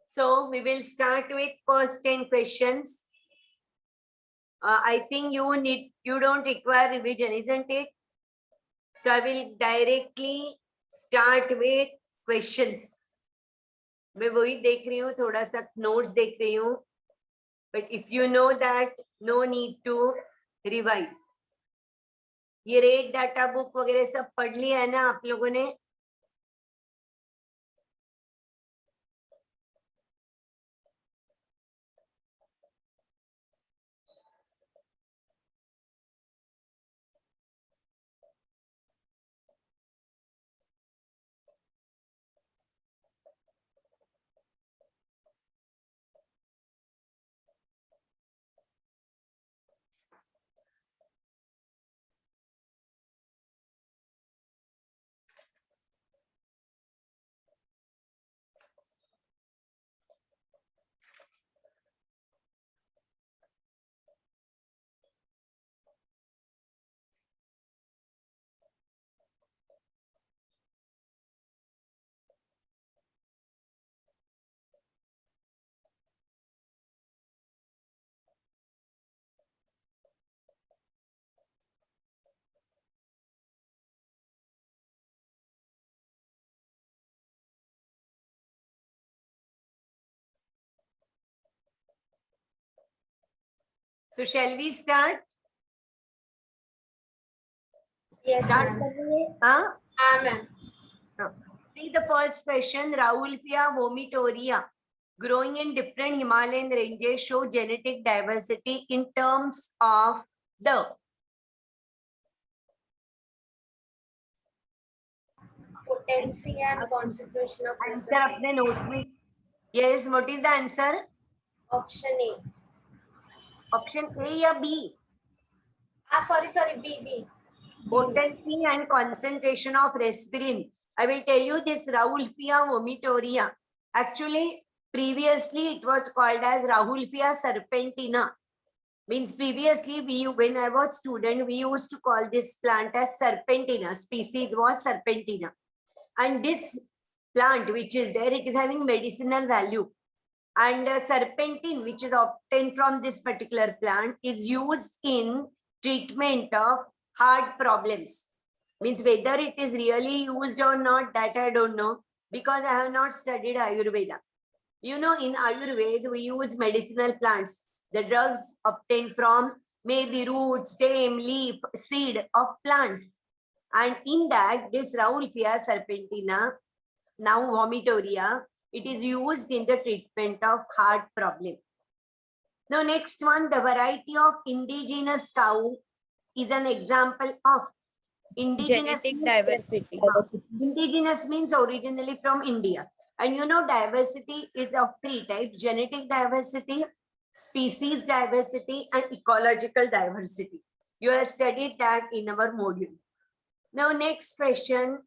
So we will start with first 10 questions. I think you don't require revision, isn't it? So I will directly start with questions. मैं वही देख रही हूँ, थोड़ा सा notes देख रही हूँ. But if you know that, no need to revise. ये रेट डाटा बुक वगैरह सब पढ़ लिया है ना आप लोगों ने? So shall we start? Yes, Start ma'am. करिए. हाँ? Ma'am. See the first question, Rahulfia vomitoria, growing in different Himalayan ranges, show genetic diversity in terms of the Potency and concentration of answer reservoir. अपने notes में. Yes, what is the answer? Option A. Option A या B? Sorry, B. Potency and concentration of respirin. I will tell you this Rahulfia vomitoria. Actually, previously it was called as Rahulfia serpentina. Means previously when I was student, we used to call this plant as serpentina. Species was serpentina. And this plant which is there, it is having medicinal value. And serpentine, which is obtained from this particular plant, is used in treatment of heart problems. Means whether it is really used or not, that I don't know, because I have not studied Ayurveda. You know, in Ayurveda, we use medicinal plants. The drugs obtained from maybe root, stem, leaf, seed of plants. And in that, this Rahulfia serpentina, now vomitoria, it is used in the treatment of heart problem. Now, next one, the variety of indigenous cow is an example of indigenous Genetic diversity. Indigenous means originally from India. And you know, diversity is of three types: genetic diversity, species diversity, and ecological diversity. You have studied that in our module. Now, next question.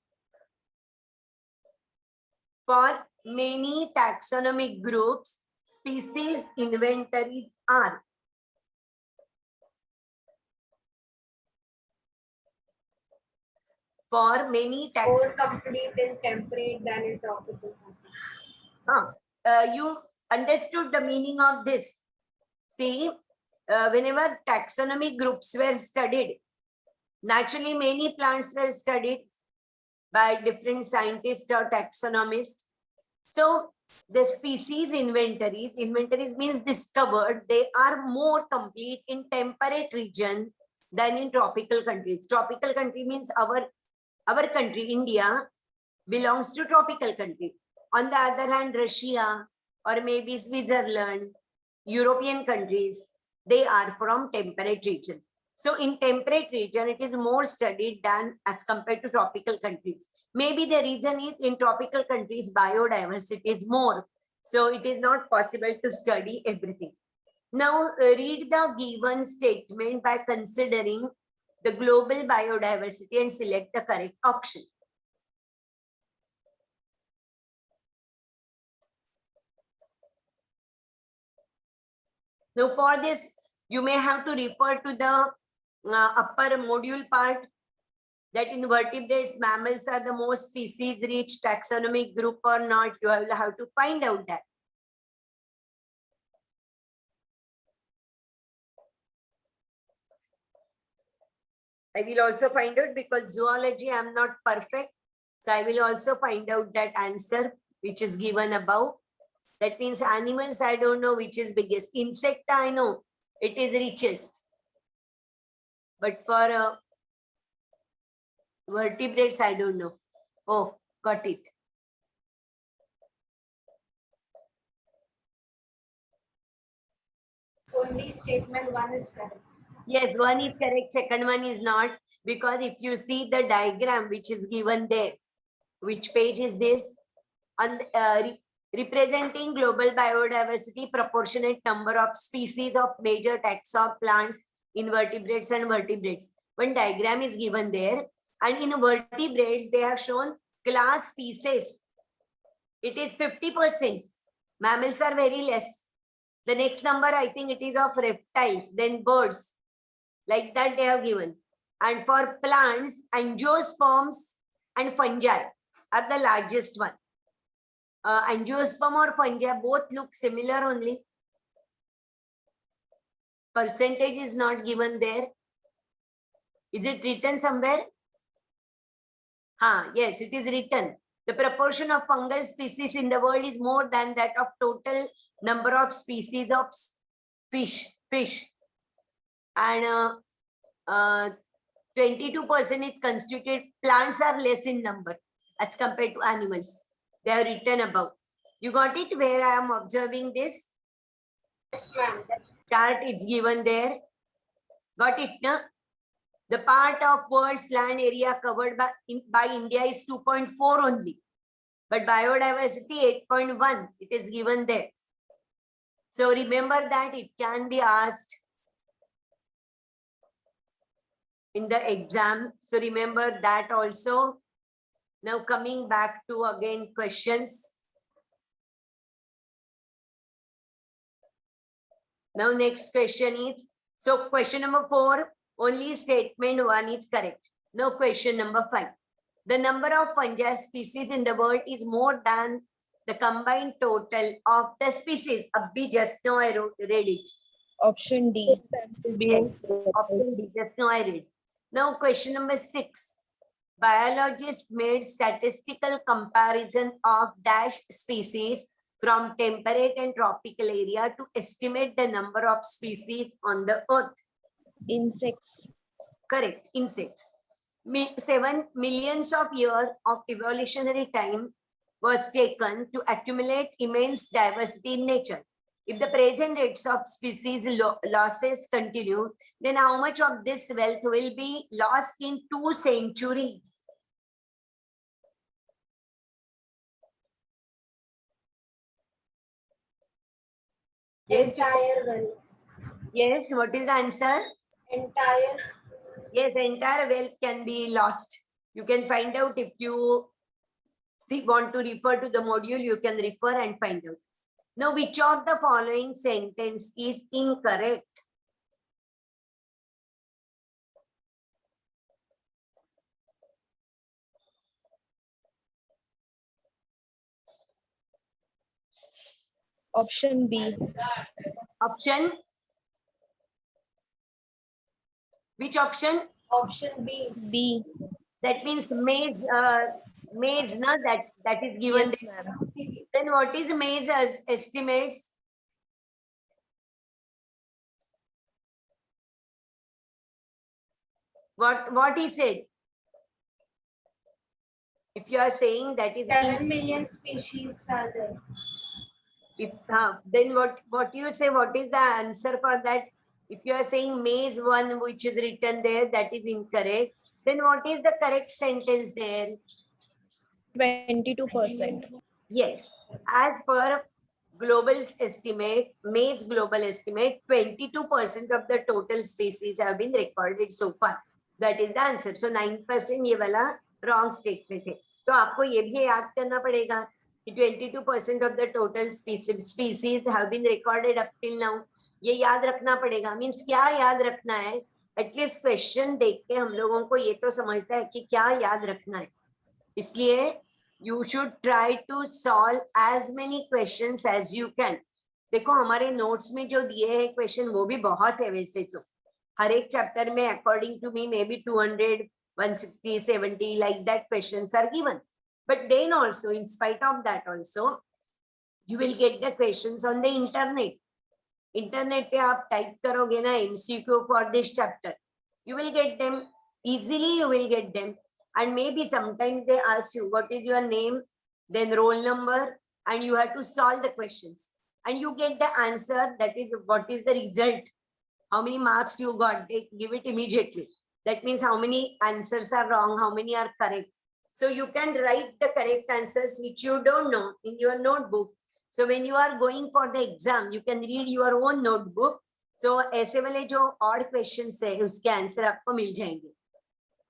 For many taxonomic groups, species inventories are for many More complete in temperate than in tropical. you understood the meaning of this. See, whenever taxonomic groups were studied, naturally many plants were studied by different scientists or taxonomists. So the species inventories means discovered, they are more complete in temperate region than in tropical countries. Tropical country means our country, India, belongs to tropical country. On the other hand, Russia or maybe Switzerland, European countries, they are from temperate region. So in temperate region, it is more studied than as compared to tropical countries. Maybe the reason is in tropical countries, biodiversity is more. So it is not possible to study everything. Now read the given statement by considering the global biodiversity and select the correct option. Now for this, you may have to refer to the upper module part, that in vertebrates, mammals are the most species rich taxonomic group or not. You will have to find out that. I will also find out, because zoology I am not perfect. So I will also find out that answer which is given above. That means animals, I don't know which is biggest. Insect, I know it is richest. But for vertebrates, I don't know. Oh, got it. Only statement 1 is correct. Yes, one is correct, second one is not. Because if you see the diagram which is given there, which page is this? Representing global biodiversity, proportionate number of species of major taxa of plants, invertebrates and vertebrates. One diagram is given there, and in vertebrates they have shown class species. It is 50%. Mammals are very less. The next number, I think it is of reptiles, then birds. Like that they have given. And for plants, angiosperms and fungi are the largest one. Angiosperm or fungi both look similar only. Percentage is not given there. Is it written somewhere? Yes, it is written. The proportion of fungal species in the world is more than that of total number of species of fish. And 22% is constituted. Plants are less in number as compared to animals. They are written above. You got it where I am observing this? Yes, ma'am. Chart is given there. Got it, no? The part of world's land area covered by India is 2.4 only. But biodiversity 8.1, it is given there. So remember that it can be asked in the exam. So remember that also. Now coming back to again questions. Now next question is, so question number 4, only statement 1 is correct. Now question number 5. The number of fungi species in the world is more than the combined total of the species. Abhi, just now I read it. Option D. Yes, option D, just now I read. Now question number 6. Biologists made statistical comparison of dash species from temperate and tropical area to estimate the number of species on the earth. Insects. Correct, insects. 7 millions of years of evolutionary time was taken to accumulate immense diversity in nature. If the present rates of species losses continue, then how much of this wealth will be lost in 2 centuries? Yes, Entire wealth. yes, what is the answer? Entire. Yes, entire wealth can be lost. You can find out if you want to refer to the module, you can refer and find out. Now, which of the following sentence is incorrect? Option B. Option? Which option? Option B. B. That means maize, no, that is given. Yes, ma'am. Then what is maize as estimates? What he said? If you are saying that is 7 million species are there. Then what you say? What is the answer for that? If you are saying maize 1, which is written there, that is incorrect. Then what is the correct sentence there? 22%. Yes, as per global's estimate, maize global estimate, 22% of the total species have been recorded so far. That is the answer. So 9% ये वाला wrong statement है. तो आपको ये भी याद करना पड़ेगा कि 22% of the total species have been recorded up till now. ये याद रखना पड़ेगा. Means क्या याद रखना है? At least question देख के हम लोगों को ये तो समझता है कि क्या याद रखना है. इसलिए you should try to solve as many questions as you can. देखो हमारे नोट्स में जो दिए हैं क्वेश्चन वो भी बहुत है वैसे तो. हर एक चैप्टर में according to me maybe 200, 160, 70 like that questions are given. But then also, in spite of that also, you will get the questions on the internet. Internet पे आप टाइप करोगे ना MCQ for this chapter, you will get them easily. You will get them, and maybe sometimes they ask you what is your name, then roll number, and you have to solve the questions, and you get the answer. That is what is the result. How many marks you got? They give it immediately. That means how many answers are wrong, how many are correct. So you can write the correct answers which you don't know in your notebook. So when you are going for the exam, you can read your own notebook. So ऐसे वाले जो odd questions है उसके answer आपको मिल जाएंगे.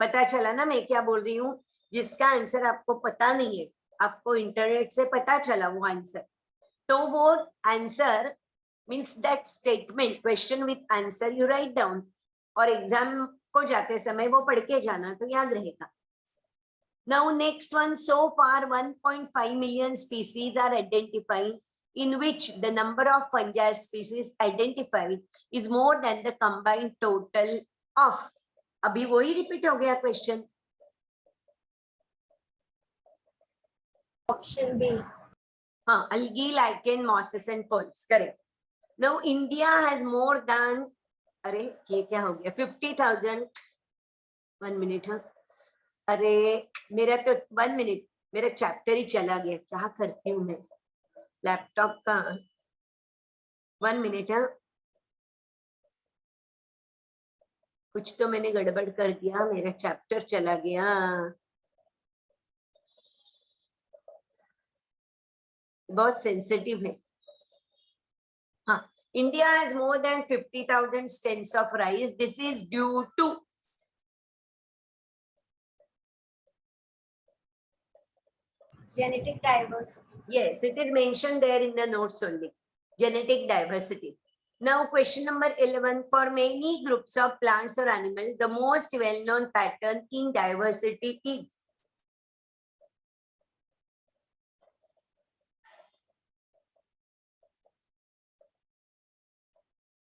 पता चला ना मैं क्या बोल रही हूँ? जिसका आंसर आपको पता नहीं है, आपको इंटरनेट से पता चला वो आंसर, तो वो answer means that statement, question with answer you write down, और एग्जाम को जाते समय वो पढ़ के जाना तो याद रहेगा. Now next one, so far 1.5 million species are identified, in which the number of fungi species identified is more than the combined total of. अभी वही रिपीट हो गया क्वेश्चन. Option B. हाँ, algae, lichen, mosses and ferns, correct. Now India has more than, अरे ये क्या हो गया, 50,000. 1 minute. हाँ, अरे मेरा तो 1 minute, मेरा चैप्टर ही चला गया. क्या करती हूँ मैं लैपटॉप का. 1 minute. हाँ, कुछ तो मैंने गड़बड़ कर दिया, मेरा चैप्टर चला गया. बहुत सेंसिटिव है. हाँ, India has more than 50,000 stems of rice. This is due to Genetic diversity. yes, it is mentioned there in the notes only. Genetic diversity. Now question number 11. For many groups of plants or animals, the most well-known pattern in diversity is.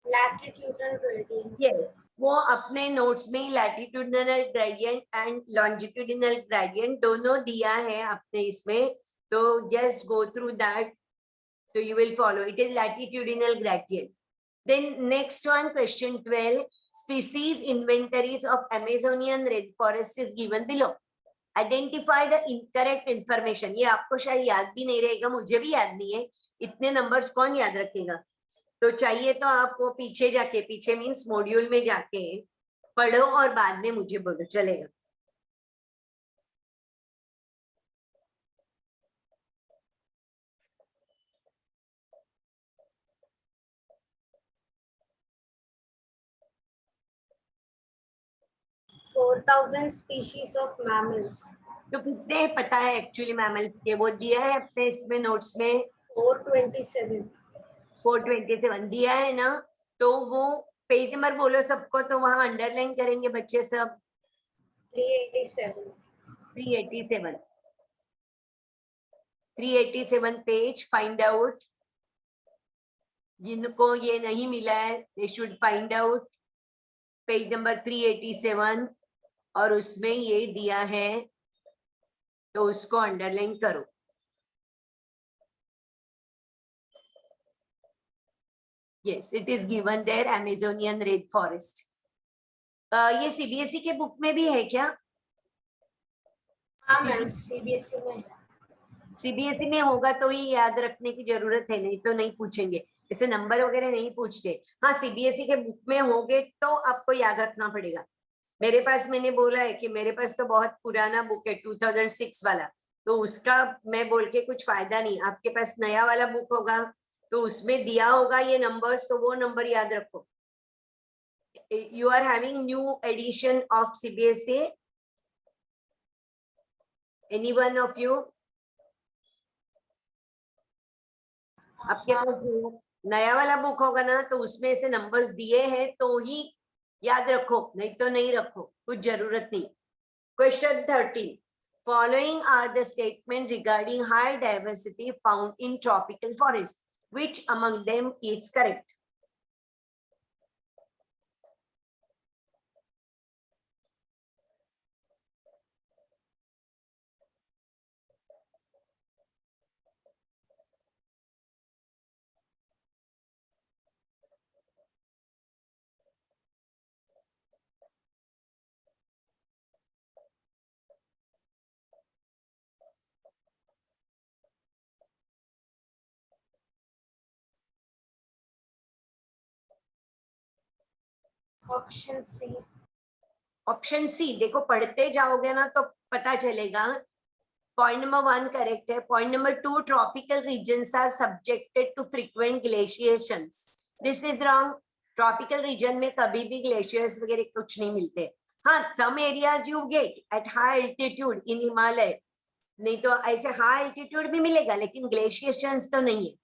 Latitudinal gradient. Yes, वो अपने notes में latitudinal gradient and longitudinal gradient दोनों दिया है अपने इसमें, तो just go through that, so you will follow. It is latitudinal gradient. Then next one, question 12. Species inventories of Amazonian rainforest is given below. Identify the incorrect information. ये आपको शायद याद भी नहीं रहेगा, मुझे भी याद नहीं है. इतने नंबर्स कौन याद रखेगा? तो चाहिए तो आप वो पीछे जाके, पीछे मीन्स मॉड्यूल में जाके पढ़ो और बाद में मुझे बोलो, चलेगा. Four 4,000 species of mammals. तो कितने पता है एक्चुअली मैमल्स के, वो दिया है अपने इसमें नोट्स में. 427. 427 दिया है ना, तो वो पेज नंबर बोलो सबको, तो वहां अंडरलाइन करेंगे बच्चे सब. 387. 387. 387 पेज फाइंड आउट. जिनको ये नहीं मिला है they should find out page number 387, और उसमें ये दिया है तो उसको अंडरलाइन करो. Yes, it is given there, Amazonian rainforest. ये CBSE के बुक में भी है क्या? हाँ मैम, CBSE में. CBSE में होगा तो ही याद रखने की जरूरत है, नहीं तो नहीं पूछेंगे. इसे नंबर वगैरह नहीं पूछते. हाँ, CBSE के बुक में होगे तो आपको याद रखना पड़ेगा. मेरे पास, मैंने बोला है कि मेरे पास तो बहुत पुराना बुक है 2006 वाला, तो उसका मैं बोल के कुछ फायदा नहीं. आपके पास नया वाला बुक होगा तो उसमें दिया होगा ये नंबर्स, तो वो नंबर याद रखो. You are having new edition of CBSE? Any one of you? आपके पास नया वाला बुक होगा ना, तो उसमें से नंबर्स दिए हैं तो ही याद रखो, नहीं तो नहीं रखो, कुछ जरूरत नहीं. Question 13. Following are the statement regarding high diversity found in tropical forest. Which among them is correct? Option C. Option C, देखो पढ़ते जाओगे ना तो पता चलेगा. पॉइंट नंबर 1 करेक्ट है. Point number 2, tropical regions are subjected to frequent glaciations. This is wrong. Tropical region में कभी भी ग्लेशियर्स वगैरह कुछ नहीं मिलते. हाँ, some areas you get at high altitude in Himalaya, नहीं तो ऐसे हाई एल्टीट्यूड भी मिलेगा लेकिन ग्लेशिएशंस तो नहीं है,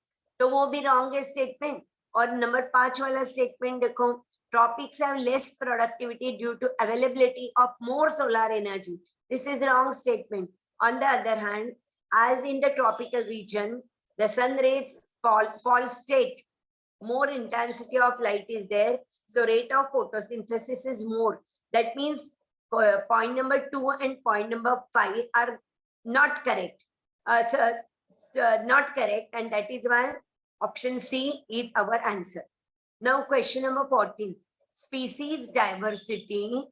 तो वो भी रॉन्ग है स्टेटमेंट. और नंबर 5 वाला स्टेटमेंट देखो, tropics have less productivity due to availability of more solar energy. This is wrong statement. On the other hand, as in the tropical region, the sun rays fall state, more intensity of light is there, so rate of photosynthesis is more. That means point number 2 and point number 5 are not correct. Not correct, and that is why option C is our answer. Now question number 14. Species diversity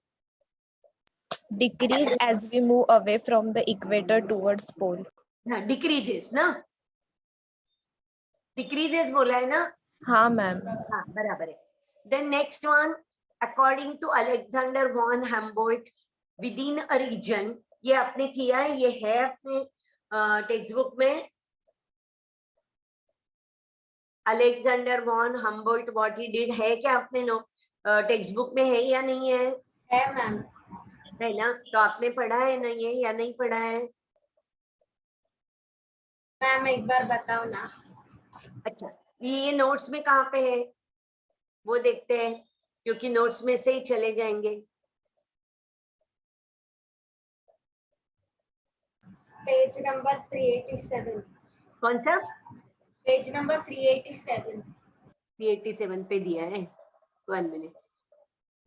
Decrease as we move away from the equator towards pole. decreases ना, decreases बोला है ना. हाँ ma'am. हाँ बराबर है. Then next one, according to Alexander von Humboldt, within a region, ये आपने किया है, ये है अपने टेक्स्ट बुक में. Alexander von Humboldt what he did है क्या अपने टेक्स्ट बुक में है या नहीं है? है मैम. है ना, तो आपने पढ़ा है ना ये या नहीं पढ़ा है? मैम एक बार बताओ ना. अच्छा, ये नोट्स में कहाँ पे है वो देखते हैं, क्योंकि नोट्स में से ही चले जाएंगे. Page number 387. कौन सा? Page number 387. 387 पे दिया है. 1 मिनट,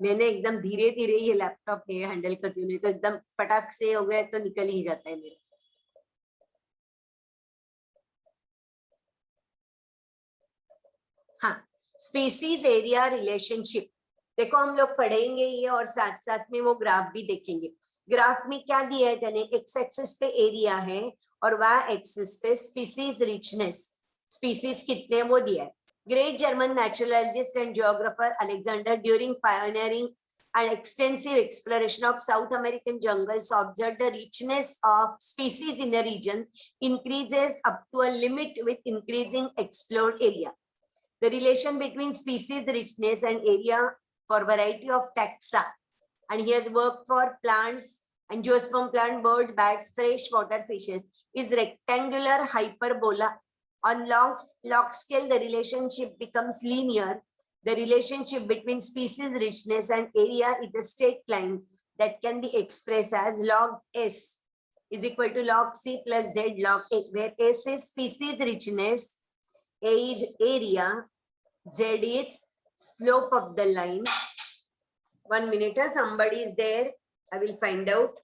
मैंने एकदम धीरे धीरे ये लैपटॉप पे हैंडल करती हूँ, नहीं तो एकदम फटाक से हो गया तो निकल ही जाता है मेरा. हाँ, स्पीसीज एरिया रिलेशनशिप देखो हम लोग पढ़ेंगे ये, और साथ साथ में वो ग्राफ भी देखेंगे. ग्राफ में क्या दिया है तने, एक्स एक्सिस पे एरिया है और वाई एक्सिस पे स्पीसीज रिचनेस, स्पीसीज कितने वो दिया है. Great German naturalist and geographer Alexander, during pioneering and extensive exploration of South American jungles, observed the richness of species in the region increases up to a limit with increasing explored area. The relation between species richness and area for variety of taxa, and he has worked for plants, angiosperm plant, bird, bats, freshwater fishes, is rectangular hyperbola. On log scale, the relationship becomes linear. The relationship between species richness and area is a straight line that can be expressed as log S is equal to log C plus Z log A, where S is species richness, A is area, Z is slope of the line. 1 minute, somebody is there. I will find out.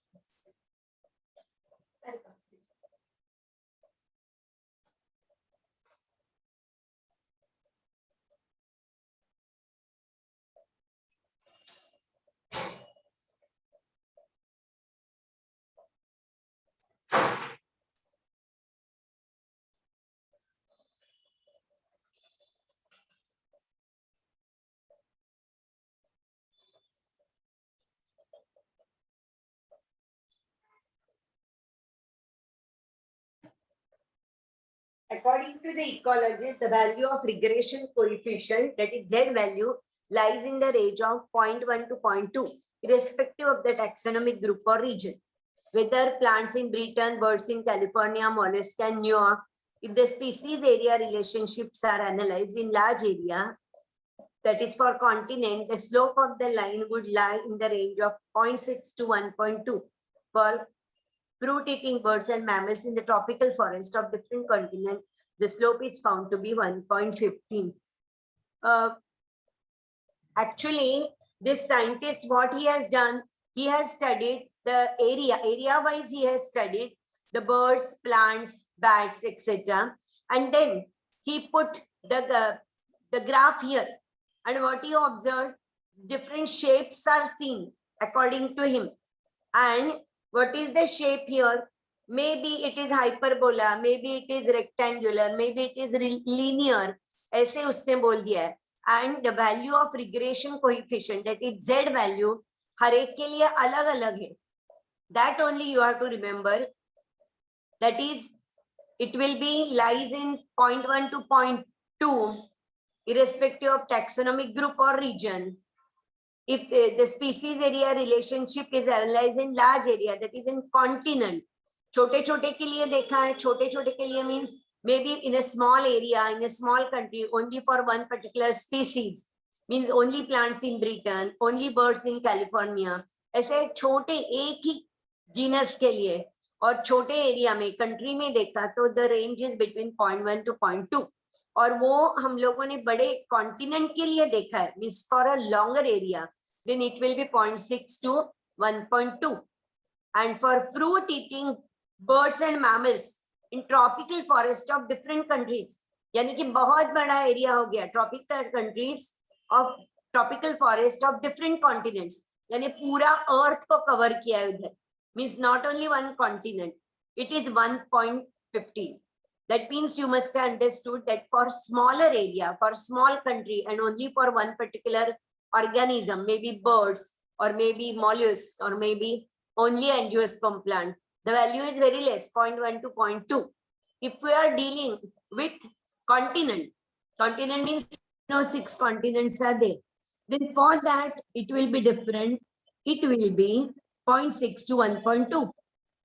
According to the ecologist, the value of regression coefficient, that is Z value, lies in the range of 0.1 to 0.2, irrespective of the taxonomic group or region. Whether plants in Britain, birds in California, mollusks in New York, if the species area relationships are analyzed in large area, that is for continent, the slope of the line would lie in the range of 0.6 to 1.2. For fruit-eating birds and mammals in the tropical forest of different continents, the slope is found to be 1.15. Actually, this scientist, what he has done, he has studied the area-wise he has studied the birds, plants, bats, etc. And then he put the graph here. And what he observed, different shapes are seen according to him. And what is the shape here? Maybe it is hyperbola, maybe it is rectangular, maybe it is linear. ऐसे उसने बोल दिया है. and the value of regression coefficient, that is Z value, हर एक के लिए अलग अलग है. That only you have to remember. That is, it will be lies in 0.1 to 0.2, irrespective of taxonomic group or region. If the species area relationship is analyzed in large area, that is in continent. छोटे छोटे के लिए देखा है, छोटे छोटे के लिए means maybe in a small area, in a small country, only for one particular species, means only plants in Britain, only birds in California. ऐसे छोटे एक ही जीनस के लिए और छोटे एरिया में कंट्री में देखा तो the range is between 0.1 to 0.2, और वो हम लोगों ने बड़े कॉन्टिनेंट के लिए देखा है, means for a longer area, then it will be 0.6 to 1.2. And for fruit eating birds and mammals in tropical forest of different countries, यानी कि बहुत बड़ा एरिया हो गया, tropical countries of tropical forest of different continents, यानी पूरा अर्थ को cover किया है उधर, means not only one continent, it is 1.15. That means you must have understood that for smaller area, for small country, and only for one particular organism, maybe birds or maybe mollusks or maybe only angiosperm plant, the value is very less, 0.1 to 0.2. If we are dealing with continent, continent means 6 continents are there, then for that it will be different. It will be 0.6 to 1.2,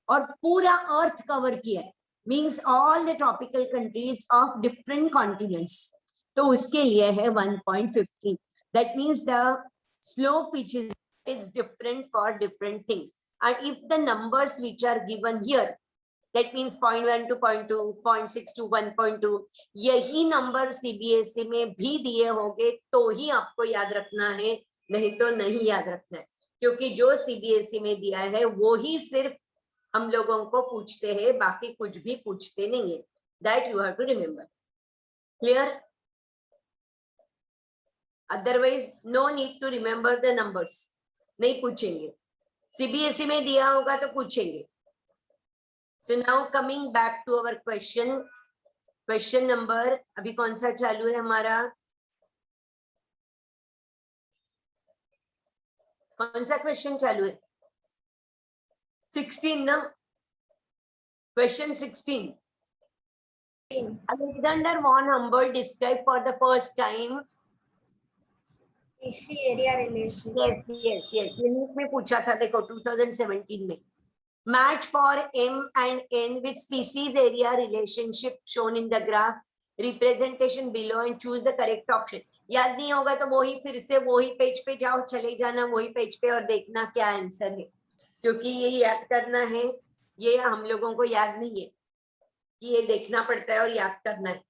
और पूरा अर्थ cover किया है, means all the tropical countries of different continents, तो उसके लिए है 1.15. That means the slope which is different for different thing, and if the numbers which are given here, that means 0.1 to 0.2, 0.6 to 1.2, यही number CBSE में भी दिए होंगे तो ही आपको याद रखना है, नहीं तो नहीं याद रखना है, क्योंकि जो सीबीएसई में दिया है वो ही सिर्फ हम लोगों को पूछते हैं, बाकी कुछ भी पूछते नहीं है. That you have to remember. Clear? Otherwise no need to remember the numbers, नहीं पूछेंगे. सीबीएसई में दिया होगा तो पूछेंगे. So now coming back to our question. Question number अभी कौन सा चालू है हमारा? कौन सा क्वेश्चन चालू है? 16 ना? Question 16. Alexander von Humboldt described for the first time. Species area relationship. Yes. Unit में पूछा था, देखो 2017 में. Match for M and N with species area relationship shown in the graph. Representation below and choose the correct option. याद नहीं होगा तो वही फिर से वही पेज पे जाओ, चले जाना वही पेज पे और देखना क्या आंसर है, क्योंकि ये याद करना है. ये हम लोगों को याद नहीं है कि ये देखना पड़ता है और याद करना है,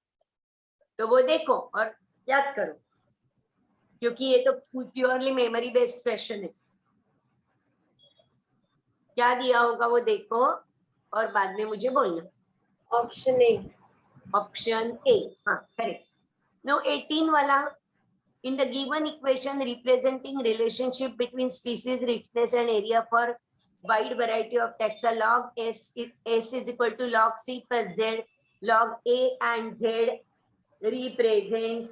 तो वो देखो और याद करो, क्योंकि ये तो प्योरली मेमोरी बेस्ड क्वेश्चन है. क्या दिया होगा वो देखो और बाद में मुझे बोलना. Option A. ऑप्शन ए, हाँ करेक्ट. नो 18 वाला. In the given equation representing relationship between species richness and area for wide variety of taxa, log s is equal to log c plus z. Log a and z represents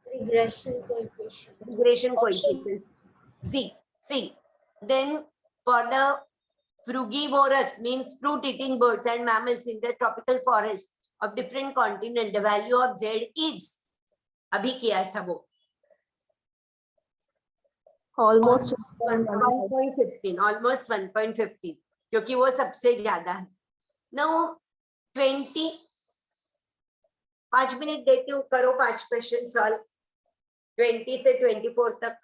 Regression coefficient. regression coefficient c. Then for the frugivorous, means fruit eating birds and mammals in the tropical forest of different continent, the value of z is, अभी किया था वो Almost 1.15, almost 1.15, क्योंकि वो सबसे ज्यादा है. Now 20 5 minute देती हूँ, करो 5 क्वेश्चन सॉल्व 20 से 24 तक.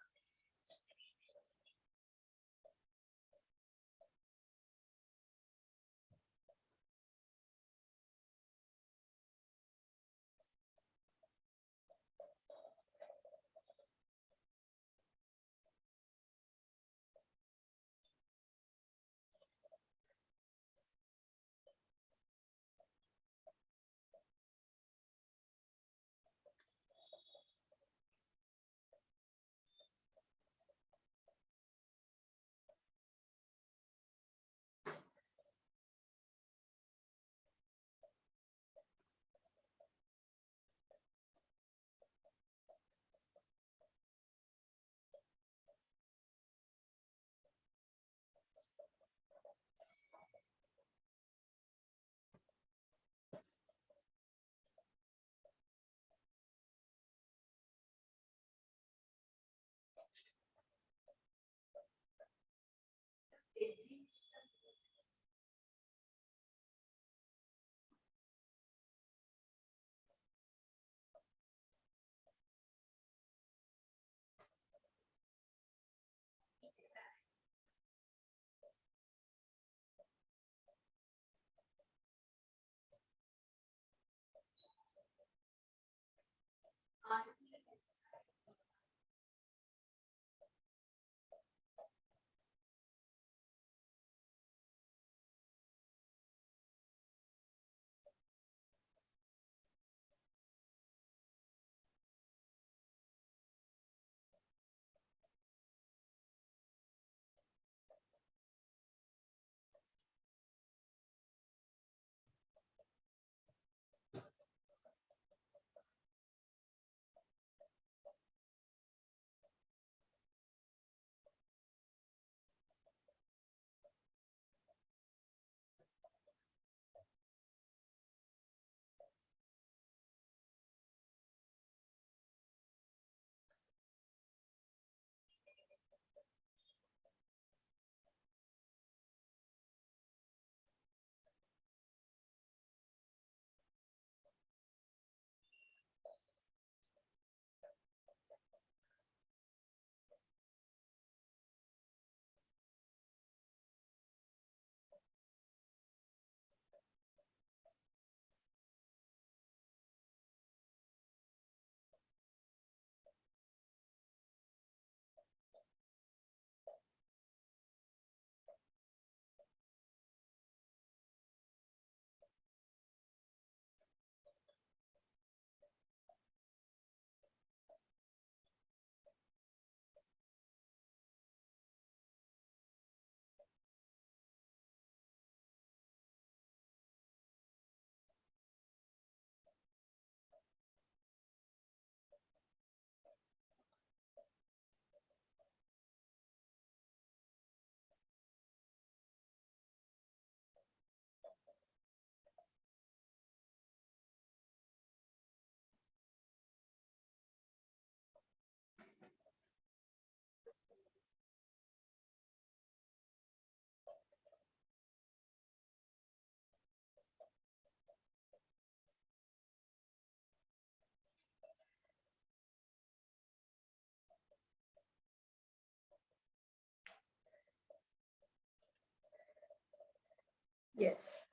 Yes.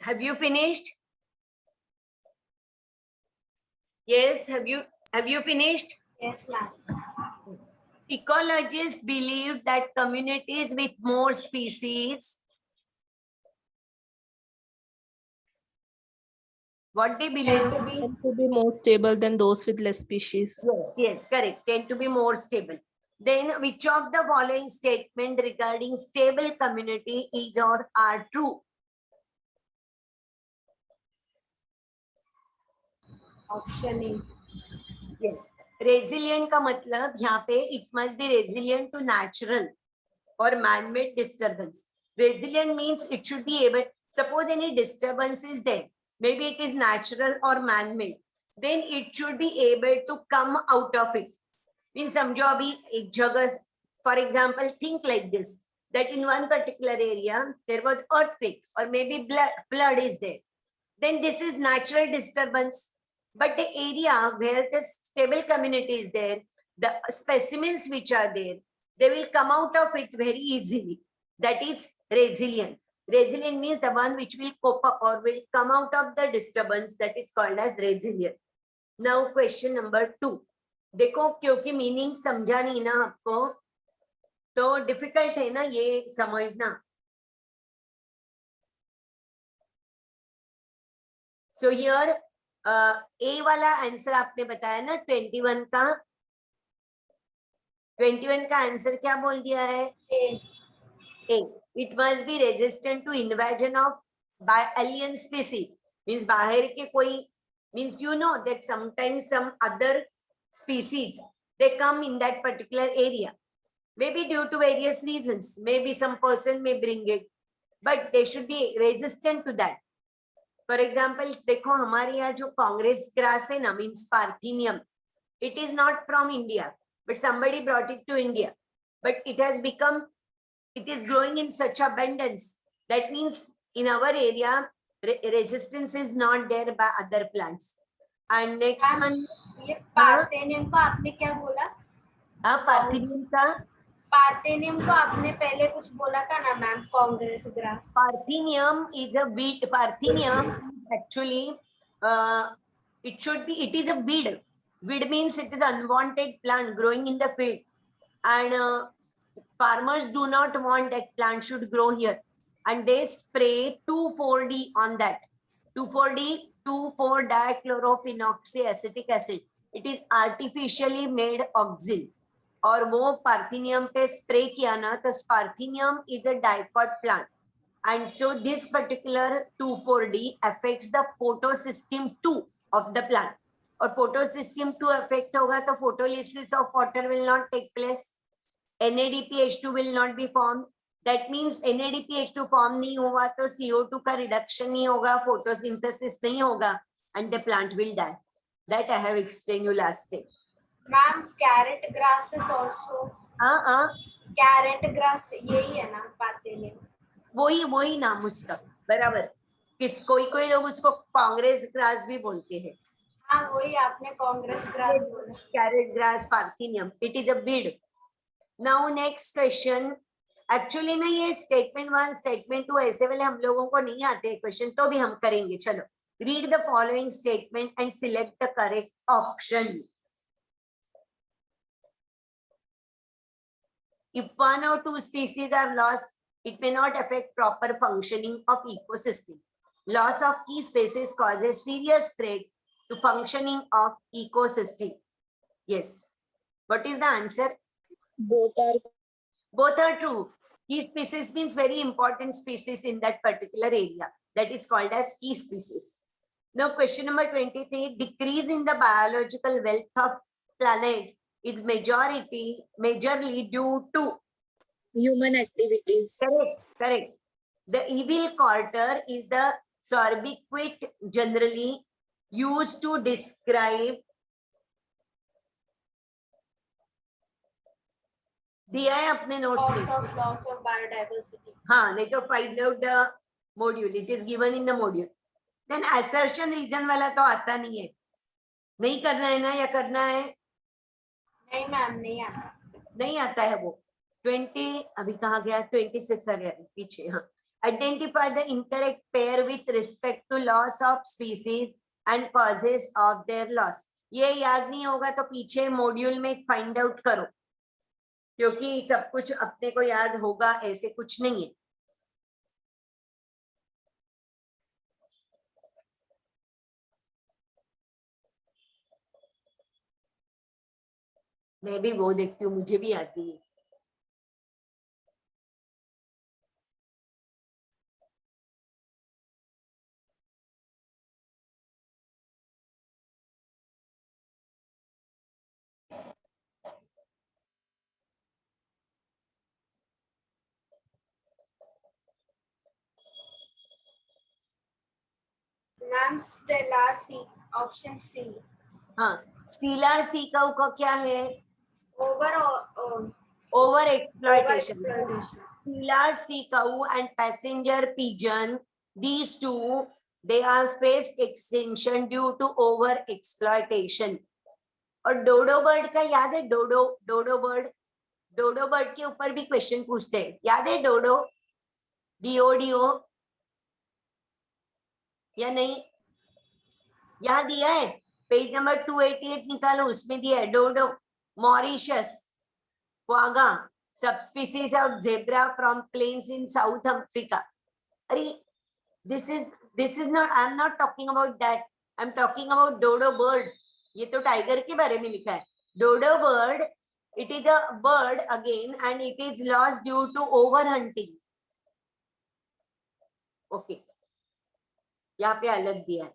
Have you finished? Yes, have you finished? Yes, ma'am. Ecologists believe that communities with more species, what they believe? Tend to be more stable than those with less species. Yes, correct. Tend to be more stable. Then which of the following statement regarding stable community is or are true? Option A. Yes. Resilient का मतलब यहाँ पे it must be resilient to natural or man-made disturbance. Resilient means it should be able, suppose any disturbance is there, maybe it is natural or man-made, then it should be able to come out of it. Means समझो अभी एक जगह, for example, think like this, that in one particular area there was earthquake or maybe flood is there. Then this is natural disturbance. But the area where the stable community is there, the specimens which are there, they will come out of it very easily. That is resilient. Resilient means the one which will cope up or will come out of the disturbance, that is called as resilient. Now question number 2. देखो क्योंकि meaning समझा नहीं ना आपको, तो difficult है ना ये समझना. So here ए वाला आंसर आपने बताया ना 21 का, 21 का आंसर क्या बोल दिया है? A. A. It must be resistant to invasion of by alien species. Means बाहर के कोई, means you know that sometimes some other species they come in that particular area. Maybe due to various reasons. Maybe some person may bring it, but they should be resistant to that. For example देखो हमारे यहाँ जो Congress grass है ना, means पार्थिनियम, it is not from India but somebody brought it to India, but it has become, it is growing in such abundance, that means in our area resistance is not there by other plants. And next Ma'am, one, ये parthenium को आपने क्या बोला? पार्थिनियम का, parthenium को आपने पहले कुछ बोला था ना ma'am, Congress grass. Parthenium is a weed. Parthenium actually, it should be, it is a weed. Weed means it is unwanted plant growing in the field, and farmers do not want that plant should grow here, and they spray 2,4-D on that. 2,4-D, 2,4-dichlorophenoxyacetic acid. It is artificially made auxin. और वो पार्थिनियम पे spray किया ना, तो पार्थिनियम is a dicot plant, and so this particular 2,4-D affects the photosystem 2 of the plant. और photosystem 2 affect होगा तो photolysis of water will not take place, NADPH2 will not be formed. That means NADPH2 form नहीं हुआ तो CO2 का reduction नहीं होगा, photosynthesis नहीं होगा, and the plant will die. That I have explained you last day. Ma'am carrot grass is also. Carrot grass यही है ना पार्थेनियम? वही नाम उसका, बराबर. किस कोई लोग उसको कांग्रेस ग्रास भी बोलते हैं. हाँ वही आपने कांग्रेस ग्रास बोला. Carrot grass, पार्थिनियम, it is a Beed. Now next question. Actually ना ये स्टेटमेंट 1 स्टेटमेंट 2 ऐसे वाले हम लोगों को नहीं आते क्वेश्चन, तो भी हम करेंगे. चलो, read the following statement and select the correct option. If one or two species are lost, it may not affect proper functioning of ecosystem. Loss of key species causes serious threat to functioning of ecosystem. Yes. What is the answer? Both are true. Key species means very important species in that particular area. That is called as key species. Now question number 23. Decrease in the biological wealth of planet is majorly due to human activities. Correct. The evil quarter is the sobriquet generally used to describe. दिया है अपने notes में. Loss of biodiversity. हाँ, नहीं तो find out the module. It is given in the module. Then assertion reason वाला तो आता नहीं है. नहीं करना है ना, या करना है? नहीं मैम, नहीं आता. नहीं आता है वो. 20 अभी कहाँ गया? 26 आ गया पीछे. हाँ, Identify the incorrect pair with respect to loss of species and causes of their loss. ये याद नहीं होगा तो पीछे मॉड्यूल में फाइंड आउट करो, क्योंकि सब कुछ अपने को याद होगा ऐसे कुछ नहीं है. मैं भी वो देखती हूँ, मुझे भी आती है. Ma'am Steller sea, option C. हाँ, स्टीलर सी कऊ का क्या है? Over exploitation. exploitation. Stealer sea cow and passenger pigeon, these two, they are face extinction due to over exploitation. और डोडो बर्ड का याद है? डोडो बर्ड के ऊपर भी क्वेश्चन पूछते हैं, याद है? डोडो, डीओ या नहीं? यहाँ दिया है, पेज नंबर 288 निकालो, उसमें दिया है dodo, Mauritius, quagga, subspecies of zebra from plains in South Africa. This is not, I am not talking about that. I am talking about dodo bird. ये तो टाइगर के बारे में लिखा है. Dodo bird, it is a bird again and it is lost due to overhunting. Okay. यहाँ पे अलग दिया है.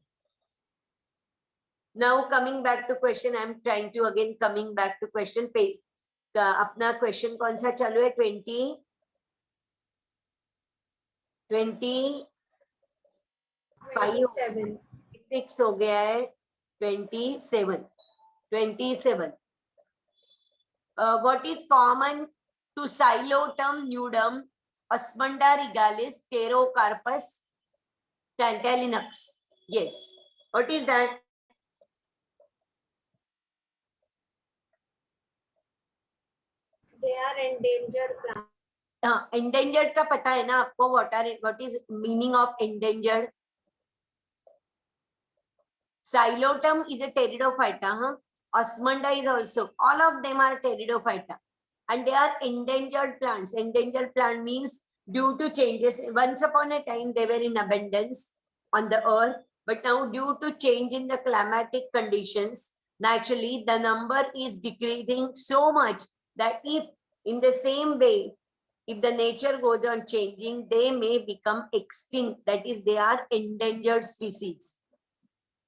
Now coming back to question, I am trying to again coming back to question page. अपना क्वेश्चन कौन सा चालू है? 26 हो गया है. 27. What is common to Xylotum nudum, Osmunda regalis, Pterocarpus, Tantalinux? Yes. What is that? They are endangered plants. हाँ, endangered का पता है ना आपको? What is meaning of endangered? Xylotum is a pteridophyta, huh? Osmunda is also. All of them are pteridophyta, and they are endangered plants. Endangered plant means due to changes. Once upon a time, they were in abundance on the earth, but now due to change in the climatic conditions, naturally the number is decreasing so much that if in the same way, if the nature goes on changing, they may become extinct. That is, they are endangered species.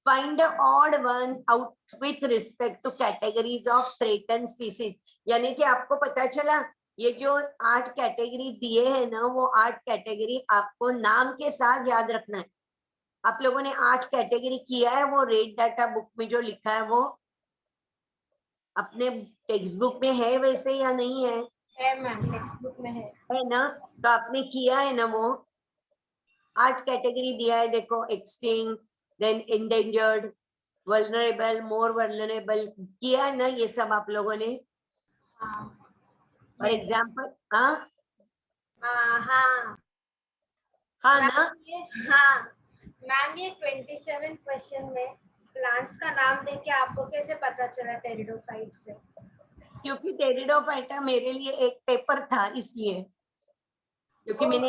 Find the odd one out with respect to categories of threatened species. यानी कि आपको पता चला ये जो 8 category दिए हैं ना, वो 8 कैटेगरी आपको नाम के साथ याद रखना है. आप लोगों ने 8 कैटेगरी किया है, वो रेड डाटा बुक में जो लिखा है वो अपने टेक्स्ट बुक में है वैसे या नहीं है? है मैम, टेक्स्ट बुक में है ना? तो आपने किया है ना? वो 8 कैटेगरी दिया है, देखो. Extinct, then endangered, vulnerable, more vulnerable, किया है ना ये सब आप लोगों ने? For example. हाँ ना? हाँ मैम, ये 27 क्वेश्चन में प्लांट्स का नाम देके आपको कैसे पता चला टेरिडोफाइट से? क्योंकि टेरिडोफाइटा मेरे लिए एक पेपर था, इसलिए. क्योंकि मैंने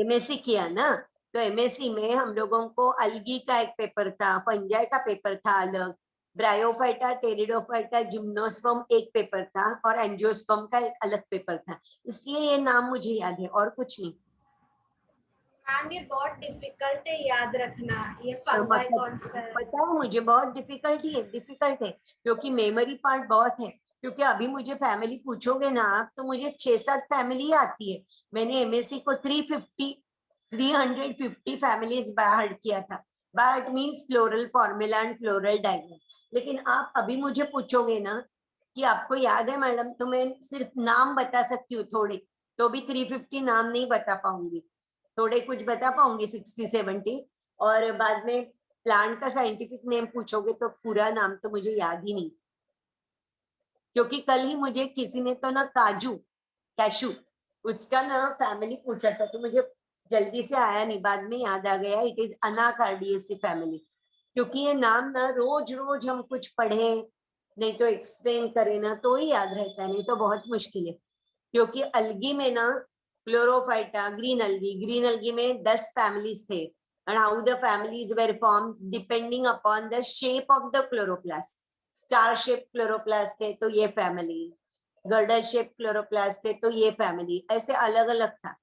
एमएससी किया ना, तो एमएससी में हम लोगों को अलगी का एक पेपर था, फंजाई का पेपर था अलग, ब्रायोफाइटा, टेरिडोफाइटा, जिम्नोस्पर्म एक पेपर था, और एंजियोस्पर्म का एक अलग पेपर था. इसलिए ये नाम मुझे याद है, और कुछ नहीं. मैम, ये बहुत डिफिकल्ट है याद रखना, ये फंगाई कौन सा है? पता है मुझे, बहुत डिफिकल्ट है क्योंकि मेमोरी पार्ट बहुत है. क्योंकि अभी मुझे फैमिली पूछोगे ना आप, तो मुझे 6-7 फैमिली आती है. मैंने एमएससी को 350 फैमिलीज बाहर किया था. बाहर means floral formula and floral diagram. लेकिन आप अभी मुझे पूछोगे ना कि आपको याद है मैडम, तो मैं सिर्फ नाम बता सकती हूँ थोड़े, तो भी 350 नाम नहीं बता पाऊंगी. थोड़े कुछ बता पाऊंगी 60-70, और बाद में प्लांट का साइंटिफिक नेम पूछोगे तो पूरा नाम तो मुझे याद ही नहीं. क्योंकि कल ही मुझे किसी ने तो ना कैशू उसका ना फैमिली पूछा था, तो मुझे जल्दी से आया नहीं, बाद में याद आ गया, इट इज अनाकार्डियेसी फैमिली। क्योंकि ये नाम ना रोज रोज हम कुछ पढ़े नहीं तो एक्सप्लेन करें ना तो ही याद रहता है, नहीं तो बहुत मुश्किल है। क्योंकि अलगी में ना क्लोरोफाइटा, ग्रीन अलगी में 10 फैमिलीज थे, and how the families were formed depending upon the shape of the chloroplast. Star shaped chloroplast थे तो ये फैमिली, गर्डर शेप क्लोरोप्लास्ट थे तो ये फैमिली, ऐसे अलग अलग था।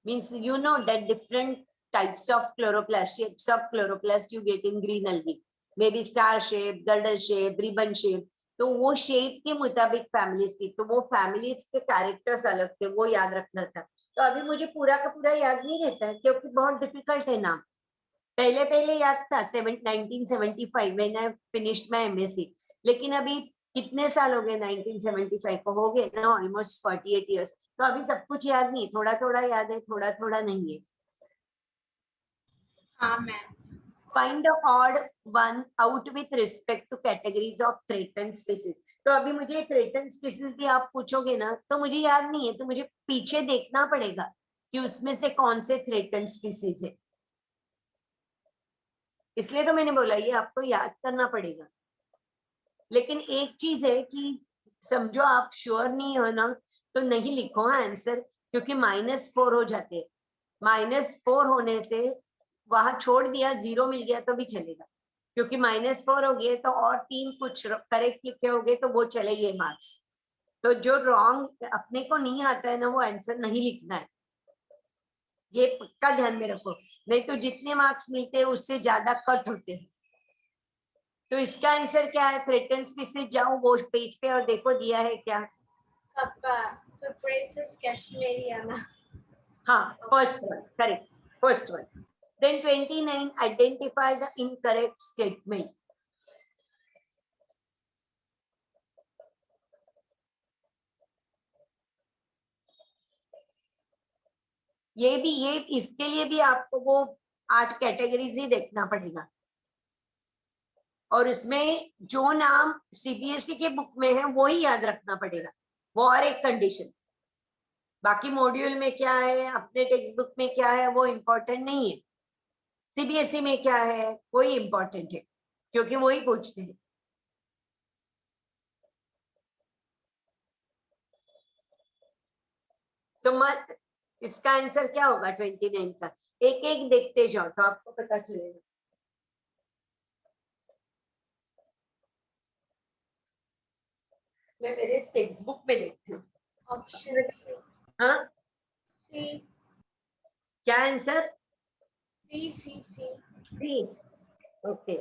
Means you know that different types of chloroplast, shapes of chloroplast you get in green algae, maybe star shape, girdle shape, ribbon shape। तो वो शेप के मुताबिक फैमिलीज थी, तो वो फैमिलीज के कैरेक्टर्स अलग थे, वो याद रखना था। तो अभी मुझे पूरा का पूरा याद नहीं रहता है क्योंकि बहुत डिफिकल्ट है नाम। पहले पहले याद था 1975 when I finished my MSc, लेकिन अभी कितने साल हो गए 1975 को, हो गए ना ऑलमोस्ट 48 इयर्स। तो अभी सब कुछ याद नहीं, थोड़ा थोड़ा याद है, थोड़ा थोड़ा नहीं है। हाँ ma'am. Find the odd one out with respect to categories of threatened species। तो अभी मुझे threatened species भी आप पूछोगे ना तो मुझे याद नहीं है, तो मुझे पीछे देखना पड़ेगा कि उसमें से कौन से threatened species है। इसलिए तो मैंने बोला ये आपको याद करना पड़ेगा। लेकिन एक चीज है कि समझो आप श्योर नहीं हो ना तो नहीं लिखो आंसर, क्योंकि -4 हो जाते हैं। -4 होने से वहां छोड़ दिया, 0 मिल गया तो भी चलेगा, क्योंकि -4 हो गए तो और 3 कुछ करेक्ट लिखे होंगे तो वो चलेंगे मार्क्स। तो जो रॉन्ग अपने को नहीं आता है ना वो आंसर नहीं लिखना है, ये पक्का ध्यान में रखो, नहीं तो जितने मार्क्स मिलते हैं उससे ज्यादा कट होते हैं। तो इसका आंसर क्या है? थ्रेटन स्पीसीज, जाओ वो पेज पे और देखो दिया है क्या। Cupressus cashmeriana। हाँ, first one correct, first one. Then 29, identify the incorrect statement. ये इसके लिए भी आपको वो 8 कैटेगरीज ही देखना पड़ेगा, और उसमें जो नाम सीबीएसई के बुक में है वो ही याद रखना पड़ेगा, वो और एक कंडीशन। बाकी मॉड्यूल में क्या है, अपने टेक्स्ट बुक में क्या है वो इम्पोर्टेंट नहीं है, सीबीएसई में क्या है वही इम्पोर्टेंट है, क्योंकि वही पूछते हैं। तो इसका आंसर क्या होगा 29 का? एक एक देखते जाओ तो आपको पता चलेगा। मैं मेरे टेक्स्ट बुक में देखती हूँ। Option C. हाँ, सी। क्या आंसर? सी। सी। ओके,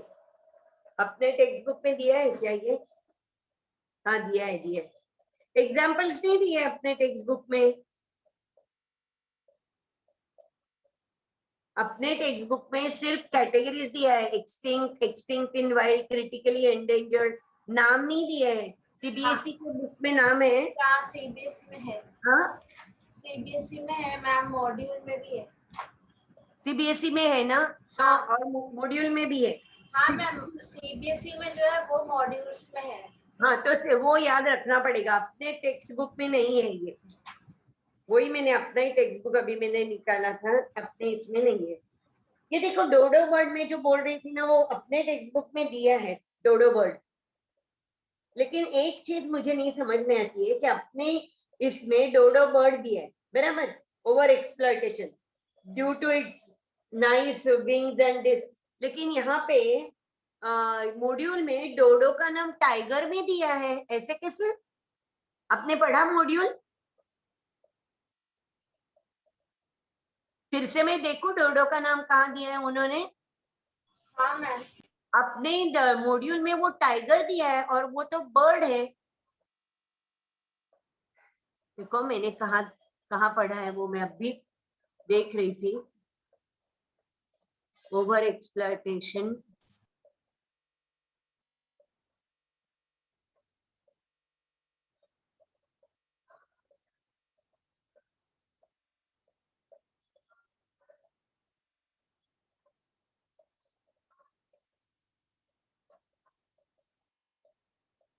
अपने टेक्स्ट बुक में दिया है क्या ये? हाँ दिया है, दिया है। एग्जाम्पल्स नहीं दिए अपने टेक्स्ट बुक में? अपने टेक्स्ट बुक में सिर्फ कैटेगरीज दिया है, एक्सटिंक्ट इन वाइल्ड, क्रिटिकली एंडेंजर्ड, नाम नहीं दिया है। सीबीएसई के बुक में नाम है। हाँ सीबीएसई में है। हाँ सीबीएसई में है मैम, मॉड्यूल में भी है। सीबीएसई में है ना? हाँ, और मॉड्यूल में भी है। हाँ मैम, सीबीएसई में जो है वो मॉड्यूल्स में है। हाँ, तो वो याद रखना पड़ेगा, अपने टेक्स्ट बुक में नहीं है ये। वही मैंने अपना ही टेक्स्ट बुक अभी मैंने निकाला था, अपने इसमें नहीं है। ये देखो डोडो बर्ड में जो बोल रही थी ना वो अपने टेक्स्ट बुक में दिया है, डोडो बर्ड। लेकिन एक चीज मुझे नहीं समझ में आती है कि अपने इसमें डोडो बर्ड दिया है, बराबर, over exploitation due to its nice wings and this, लेकिन यहाँ पे मॉड्यूल में डोडो का नाम टाइगर में दिया है, ऐसे कैसे? आपने पढ़ा मॉड्यूल? फिर से मैं देखूं डोडो का नाम कहाँ दिया है उन्होंने? हाँ मैम। अपने मॉड्यूल में वो टाइगर दिया है और वो तो बर्ड है। देखो मैंने कहाँ पढ़ा है वो, मैं अभी देख रही थी। ओवर एक्सप्लॉयटेशन,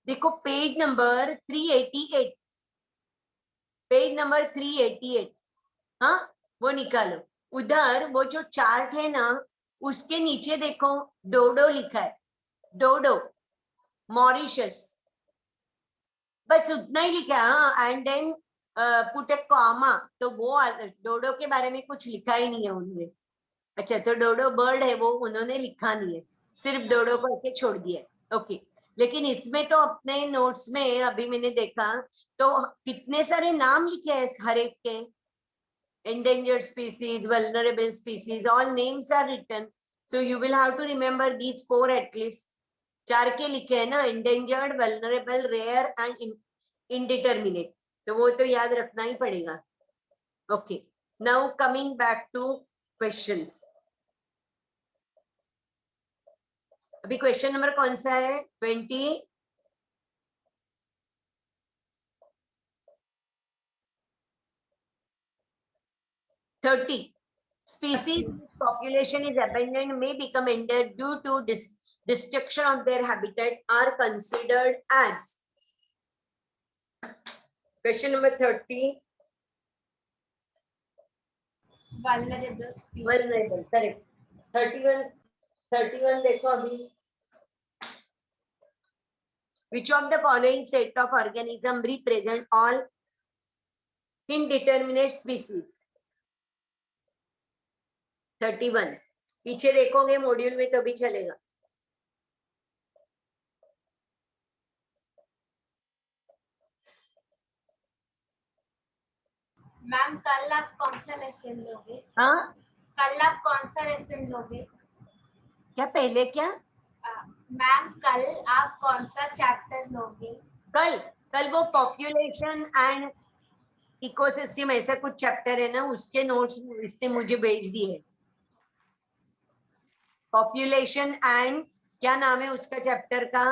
देखो पेज नंबर 388, पेज नंबर 388, हाँ वो निकालो। उधर वो जो चार्ट है ना, उसके नीचे देखो डोडो लिखा है, डोडो मॉरिशस, बस उतना ही लिखा है। हाँ, and then put a comma, तो वो डोडो के बारे में कुछ लिखा ही नहीं है उन्होंने। अच्छा, तो डोडो बर्ड है वो उन्होंने लिखा नहीं है, सिर्फ डोडो करके छोड़ दिया। ओके, लेकिन इसमें तो अपने नोट्स में अभी मैंने देखा तो कितने सारे नाम लिखे हैं हर एक के, endangered species, vulnerable species, all names are written. So you will have to remember these 4 at least. 4 के लिखे हैं ना, endangered, vulnerable, rare and indeterminate. तो वो तो याद रखना ही पड़ेगा. Okay. Now coming back to questions. अभी क्वेश्चन नंबर कौन सा है? 20. Species whose population is abundant may become endangered due to destruction of their habitat are considered as. Question number 30. Vulnerable species. Vulnerable, correct. 31 देखो अभी. Which of the following set of organisms represent all indeterminate species? 31. पीछे देखोगे module में तो भी चलेगा. Ma'am कल आप कौन सा लेसन लोगे? हाँ, कल आप कौन सा लेसन लोगे? क्या पहले क्या? मैम कल आप कौन सा चैप्टर लोगे? कल वो पॉपुलेशन एंड इकोसिस्टम ऐसा कुछ चैप्टर है ना, उसके नोट्स इसने मुझे भेज दिए. पॉपुलेशन एंड क्या नाम है उसका चैप्टर का?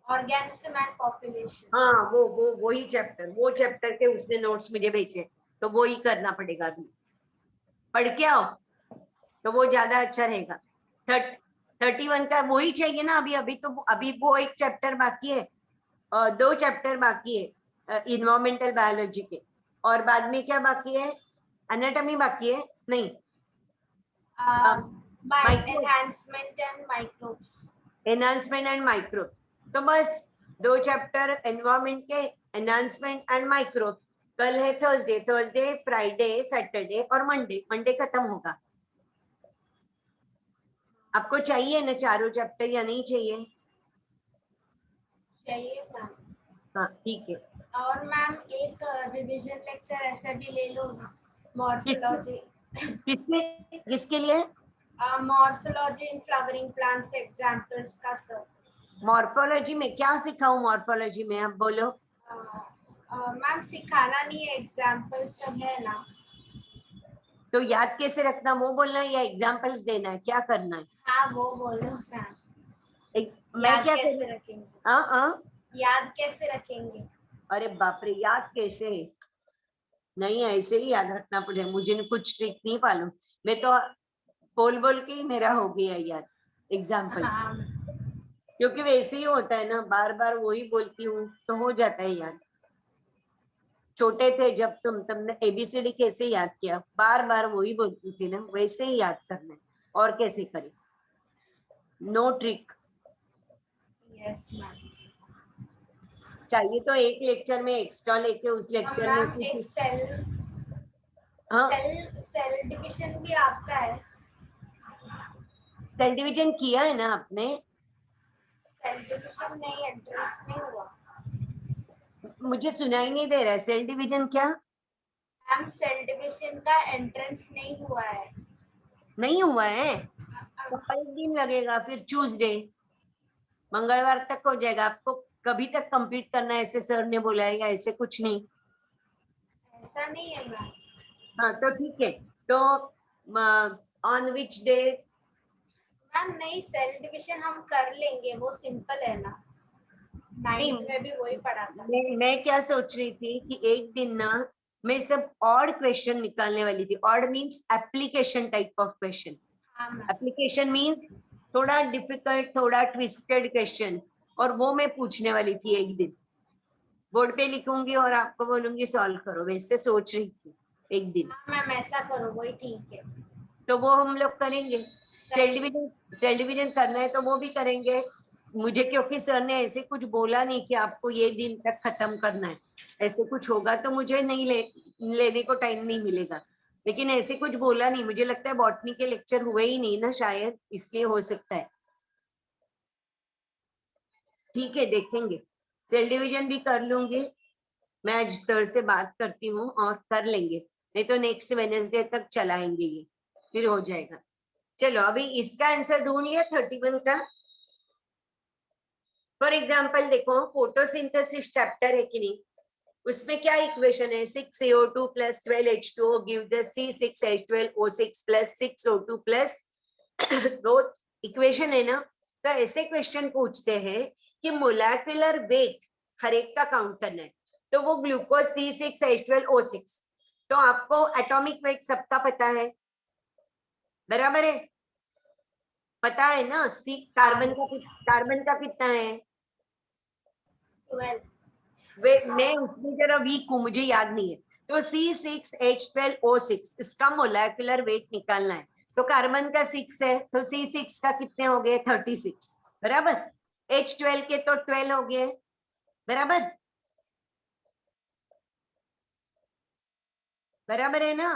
Organism and population. हाँ, वो ही चैप्टर, वो चैप्टर के उसने नोट्स मुझे भेजे, तो वो ही करना पड़ेगा. अभी पढ़ के आओ तो वो ज्यादा अच्छा रहेगा. 31 का वो ही चाहिए ना. अभी वो एक चैप्टर बाकी है, 2 चैप्टर बाकी है इन्वायरमेंटल बायोलॉजी के, और बाद में क्या बाकी है? एनाटॉमी बाकी है. नहीं, enhancement and microbes. Enhancement and microbes. तो बस 2 चैप्टर एनवायरमेंट के, एनहांसमेंट एंड माइक्रोब्स. कल है थर्सडे, फ्राइडे, सैटरडे और मंडे खत्म होगा. आपको चाहिए ना चारों चैप्टर या नहीं चाहिए? चाहिए मैम. हाँ, ठीक है. और मैम एक रिवीजन लेक्चर ऐसा भी ले लो ना, मॉर्फोलॉजी. किसके लिए? Morphology in flowering plants examples का सर. मॉर्फोलॉजी में क्या सिखाऊं? मॉर्फोलॉजी में आप बोलो. मैम सिखाना नहीं है, एग्जांपल्स सब है ना. तो याद कैसे रखना वो बोलना है या एग्जांपल्स देना है? क्या करना है? हाँ वो बोलो मैम. मैं क्या कैसे करूं? रखेंगे? हाँ, याद कैसे रखेंगे? अरे बाप रे, याद कैसे? नहीं, ऐसे ही याद रखना पड़ेगा. मुझे कुछ ट्रिक नहीं मालूम. मैं तो बोल के ही मेरा हो गया याद एग्जाम्पल्स. हाँ. क्योंकि वैसे ही होता है ना, बार बार वही बोलती हूँ तो हो जाता है याद. छोटे थे जब तुमने एबीसीडी कैसे याद किया? बार बार वही बोलती थी ना, वैसे ही याद करना है. और कैसे करें? No trick. Yes ma'am. चाहिए तो एक लेक्चर में एक्स्ट्रा लेके उस लेक्चर में मैम एक हाँ, सेल डिवीजन भी आपका है? सेल डिवीजन किया है ना आपने? सेल डिवीजन नहीं, एंट्रेंस नहीं हुआ. मुझे सुनाई नहीं दे रहा है. सेल डिवीजन क्या? मैम सेल डिवीजन का एंट्रेंस नहीं हुआ है. नहीं हुआ है तो 1 दिन लगेगा. फिर ट्यूसडे, मंगलवार तक हो जाएगा. आपको कभी तक कंप्लीट करना है ऐसे सर ने बोला है या ऐसे कुछ नहीं? ऐसा नहीं है मैम. हाँ, तो ठीक है. तो ऑन विच डे? मैम नहीं, सेल डिवीजन हम कर लेंगे, वो सिंपल है ना. 9th में भी वही पढ़ा था. मैं क्या सोच रही थी कि एक दिन ना मैं सब ऑड क्वेश्चन निकालने वाली थी. Odd means application type of question. हाँ मैम. एप्लीकेशन मीन्स थोड़ा डिफिकल्ट, थोड़ा ट्विस्टेड क्वेश्चन, और वो मैं पूछने वाली थी एक दिन. बोर्ड पे लिखूंगी और आपको बोलूंगी सॉल्व करो. वैसे सोच रही थी. एक दिन, मैम ऐसा करो, वही ठीक है। तो वो हम लोग करेंगे। सेल डिवीजन करना है तो वो भी करेंगे। मुझे क्योंकि सर ने ऐसे कुछ बोला नहीं कि आपको ये दिन तक खत्म करना है, ऐसे कुछ होगा तो मुझे नहीं लेने को टाइम नहीं मिलेगा, लेकिन ऐसे कुछ बोला नहीं। मुझे लगता है बॉटनी के लेक्चर हुए ही नहीं ना शायद, इसलिए हो सकता है। ठीक है, देखेंगे। सेल डिवीजन भी कर लूंगी मैं, आज सर से बात करती हूँ और कर लेंगे, नहीं तो नेक्स्ट वेडनेसडे तक चलाएंगे, ये फिर हो जाएगा। चलो अभी इसका आंसर ढूंढ लिया 31 का। फॉर एग्जाम्पल देखो, फोटोसिंथेसिस चैप्टर है कि नहीं, उसमें क्या इक्वेशन है, 6CO2 plus 12H2O gives us C6H12O6 plus 6O2 plus दो इक्वेशन है ना। तो ऐसे क्वेश्चन पूछते हैं कि मोलेकुलर वेट हर एक का काउंट करना है, तो वो ग्लूकोज C6H12O6, तो आपको एटॉमिक वेट सबका पता है, बराबर है, पता है ना। सी कार्बन का कितना है, 12। मैं उसमें जरा वीक हूँ, मुझे याद नहीं है। तो C6H12O6 इसका मोलेकुलर वेट निकालना है, तो कार्बन का 6 है, तो C6 का कितने हो गए, 36, बराबर। H12 के तो 12 हो गए, बराबर, बराबर है ना।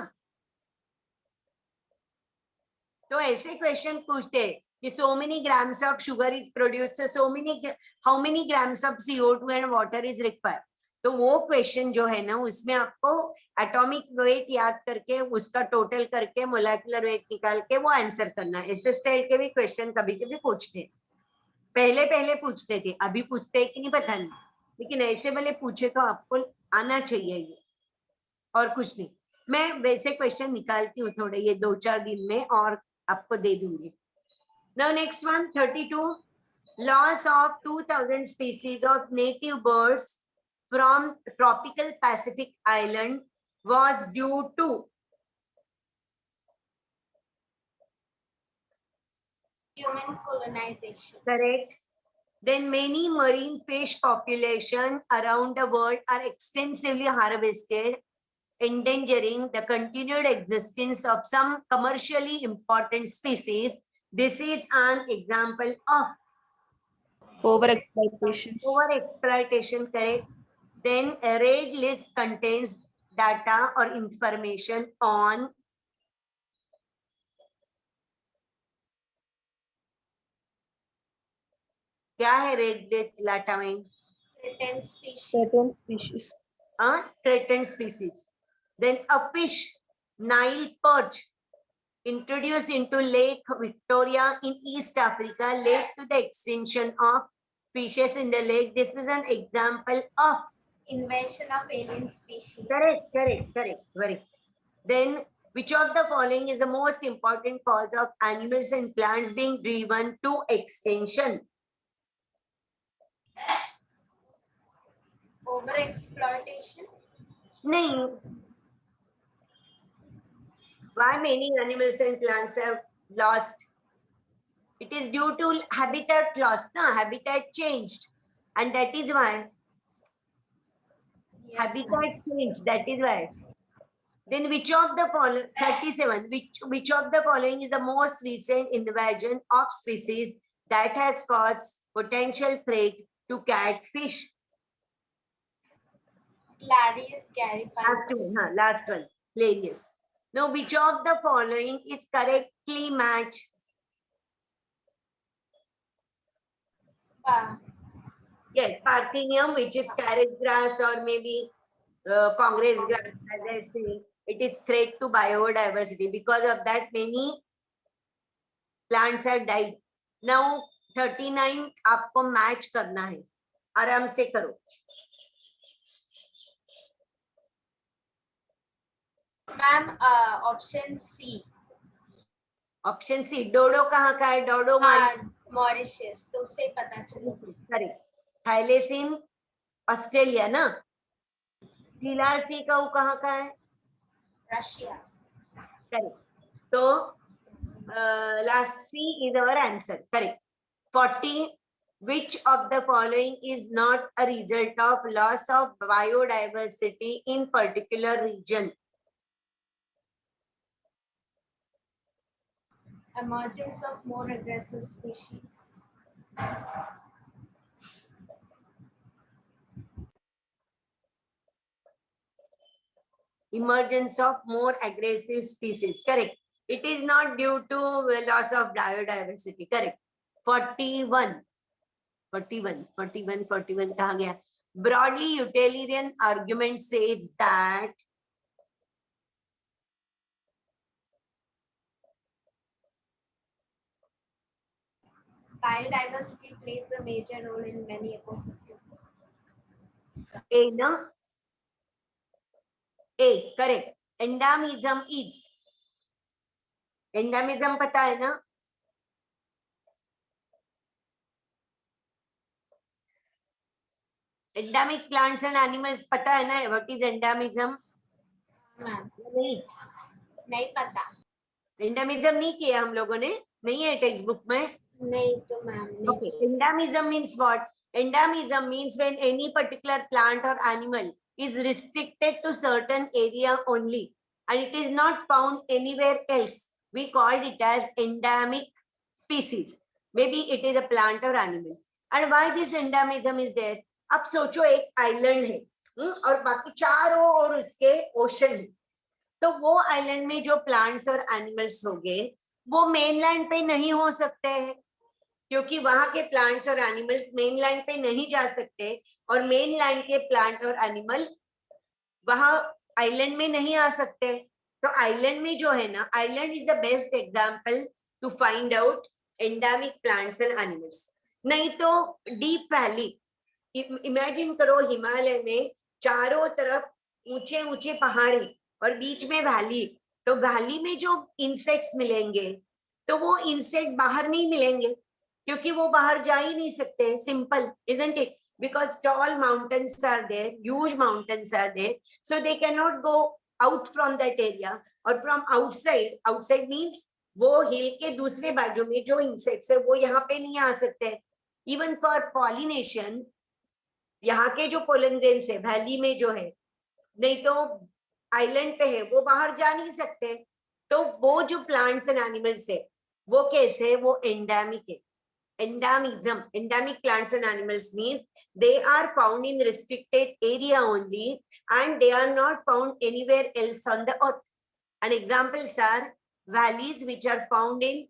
तो ऐसे क्वेश्चन पूछते हैं कि so many grams of sugar is produced, so how many grams of CO2 and water is required। तो वो क्वेश्चन जो है ना, उसमें आपको एटॉमिक वेट याद करके उसका टोटल करके मोलेकुलर वेट निकाल के वो आंसर करना है। ऐसे स्टाइल के भी क्वेश्चन कभी कभी पूछते हैं, पहले पहले पूछते थे, अभी पूछते हैं कि नहीं पता नहीं, लेकिन ऐसे वाले पूछे तो आपको आना चाहिए ये, और कुछ नहीं। मैं वैसे क्वेश्चन निकालती हूँ थोड़े, ये 2-4 दिन में, और आपको दे दूंगी। Now next one, 32. Loss of 2000 species of native birds from tropical Pacific island was due to Human colonization. correct. Then many marine fish population around the world are extensively harvested, endangering the continued existence of some commercially important species. This is an example of Overexploitation. overexploitation, correct. Then a red list contains data or information on क्या है red list data में, Threatened species. Certain species. threatened species. Then a fish, Nile perch, introduced into Lake Victoria in East Africa led to the extinction of fishes in the lake. This is an example of Invasion of alien species. correct, very. Then which of the following is the most important cause of animals and plants being driven to extinction? Overexploitation. नहीं. Why many animals and plants have lost? It is due to habitat loss, na? Habitat changed, and that is why. Yes, Habitat changed, that is why. Then which of the following, 37, which of the following is the most recent invasion of species that has caused potential threat to catfish? Clarius gariepinus. Last one, Clarius. Now, which of the following is correctly matched? Yes, Parthenium, which is carrot grass or maybe Congress grass, as I say, it is threat to biodiversity. Because of that, many plants have died. Now, 39 आपको match करना है, आराम से करो. Ma'am option C. Option C, dodo कहाँ का है, dodo Mauritius, तो उससे पता चला. करेक्ट. थाइलेसिन ऑस्ट्रेलिया ना. स्टीलर सी का वो कहाँ का है, रशिया. करेक्ट. तो last C is our answer, correct. 40, which of the following is not a result of loss of biodiversity in particular region? emergence of more aggressive species. Emergence of more aggressive species. Correct. It is not due to loss of biodiversity. Correct. 41 कहाँ गया? Broadly utilitarian argument says that Biodiversity plays a major role in many ecosystems. A, no? A, correct. Endemism is. Endemism पता है ना? Endemic plants and animals पता है ना? What is endemism? Ma'am नहीं. नहीं पता. Endemism नहीं किया हम लोगों ने. नहीं है टेक्स्ट बुक में. नहीं तो मैम नहीं. Okay. Endemism means what? Endemism means when any particular plant or animal is restricted to certain area only and it is not found anywhere else. We called it as endemic species. Maybe it is a plant or animal. And why this endemism is there? अब सोचो एक island है और बाकी चारों ओर उसके ocean है. तो वो आइलैंड में जो प्लांट्स और एनिमल्स होंगे वो मेनलैंड पे नहीं हो सकते हैं क्योंकि वहां के प्लांट्स और एनिमल्स मेनलैंड पे नहीं जा सकते और मेनलैंड के प्लांट और एनिमल वहां आइलैंड में नहीं आ सकते. तो आइलैंड में जो है ना, island is the best example to find out endemic plants and animals. नहीं तो डीप वैली, इमेजिन करो हिमालय में चारों तरफ ऊंचे ऊंचे पहाड़ी और बीच में वैली. तो वैली में जो इंसेक्ट्स मिलेंगे तो वो इंसेक्ट बाहर नहीं मिलेंगे क्योंकि वो बाहर जा ही नहीं सकते. Simple, isn't it? Because tall mountains are there, huge mountains are there, so they cannot go out from that area. और from outside, outside means वो हिल के दूसरे बाजू में जो इंसेक्ट्स है वो यहाँ पे नहीं आ सकते. इवन फॉर पॉलिनेशन, यहाँ के जो पोलन ग्रेन्स है वैली में जो है, नहीं तो आइलैंड पे है, वो बाहर जा नहीं सकते. तो वो जो प्लांट्स एंड एनिमल्स है वो कैसे, वो एंडेमिक है. Endemism, endemic plants and animals means they are found in restricted area only and they are not found anywhere else on the earth. And examples are valleys which are found in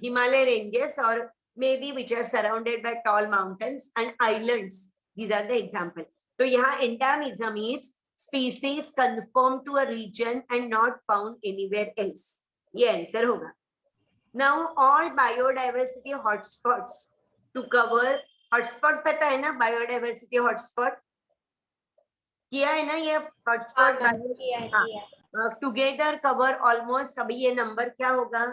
Himalaya ranges or maybe which are surrounded by tall mountains and islands. These are the example. So यहाँ endemism means species conformed to a region and not found anywhere else. ये answer होगा. Now all biodiversity hotspots to cover. Hotspot पता है ना, biodiversity hotspot किया है ना ये hotspot. Together cover almost, अभी ये नंबर क्या होगा?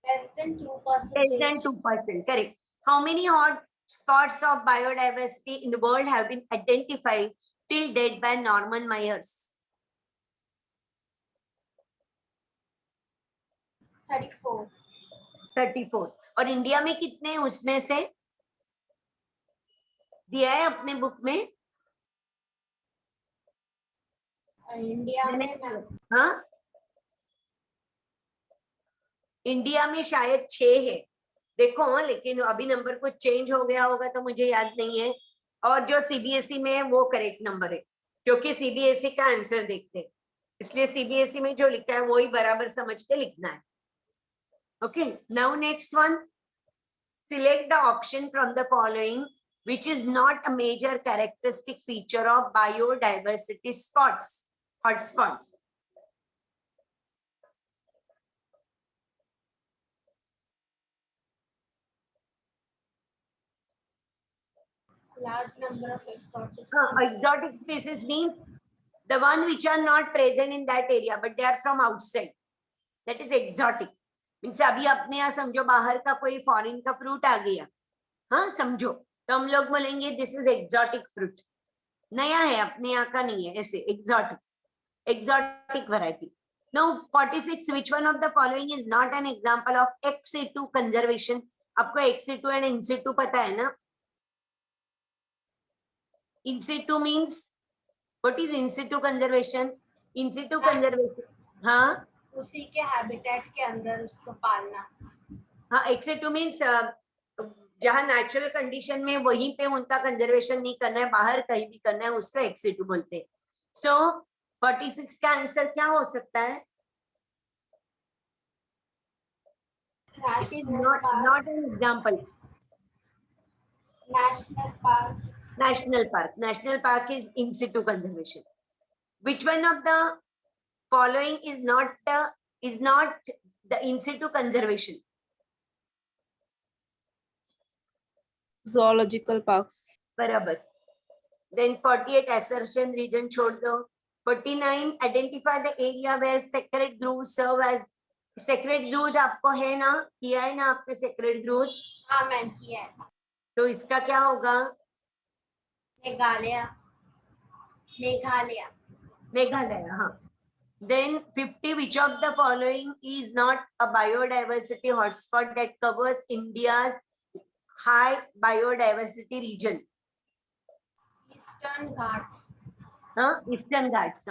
Less than 2%. Less than 2%. Correct. How many hotspots of biodiversity in the world have been identified till date by Norman Myers? 34. और इंडिया में कितने उसमें से दिया है अपने बुक में? इंडिया में हाँ, इंडिया में शायद 6 है. देखो लेकिन अभी नंबर कुछ चेंज हो गया होगा तो मुझे याद नहीं है. और जो सीबीएसई में है वो करेक्ट नंबर है क्योंकि सीबीएसई का आंसर देखते हैं, इसलिए सीबीएसई में जो लिखा है वो ही बराबर समझ के लिखना है. Okay, now next one. Select the option from the following which is not a major characteristic feature of biodiversity spots, hotspots. large number of exotic Exotic species means the one which are not present in that area but they are from outside. That is exotic. Means अभी अपने यहाँ समझो बाहर का कोई foreign का fruit आ गया, हाँ समझो, तो हम लोग बोलेंगे दिस इज एक्सोटिक फ्रूट, नया है अपने यहाँ का नहीं है, ऐसे exotic variety. Now 46, which one of the following is not an example of ex situ conservation? आपको ex situ and in situ पता है ना? In situ means what is in situ conservation? In situ conservation हाँ उसी के habitat के अंदर उसको पालना। हाँ, एक्सेटू मीन्स जहाँ नेचुरल कंडीशन में वहीं पे उनका कंजर्वेशन नहीं करना है, बाहर कहीं भी करना है, उसको एक्सेटू बोलते हैं। सो 46 का आंसर क्या हो सकता है? It is not an example. National park. National park is in situ conservation. Which one of the following is not the in situ conservation? Zoological parks. बराबर. Then 48 assertion region छोड़ दो. 49 identify the area where sacred groves serve as sacred groves. आपको है ना, किया है ना आपने sacred groves? हाँ मैम किया है। तो इसका क्या होगा? मेघालय। मेघालय। मेघालय. हाँ. Then 50, which of the following is not a biodiversity hotspot that covers India's high biodiversity region? Eastern Ghats. Eastern Ghats.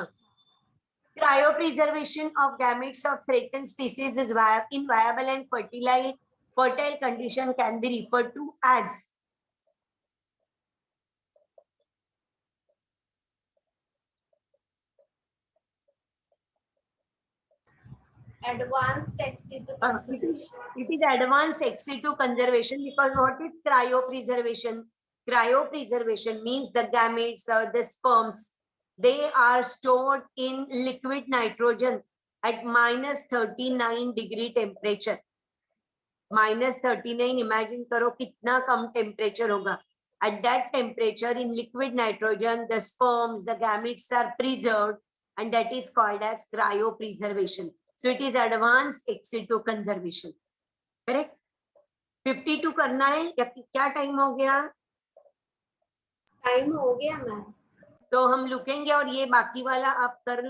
Cryopreservation of gametes of threatened species is in viable and fertile condition can be referred to as. Advanced ex situ conservation. It is advanced ex situ conservation, because what is cryopreservation? Cryopreservation means the gametes or the sperms, they are stored in liquid nitrogen at -39 degree temperature. -39, imagine करो कितना कम temperature होगा. At that temperature, in liquid nitrogen, the sperms, the gametes are preserved, and that is called as cryopreservation. So it is advanced ex situ conservation. Correct? 52 करना है या क्या time हो गया? Time हो गया मैम। तो हम रुकेंगे और ये बाकी वाला आप कर लो.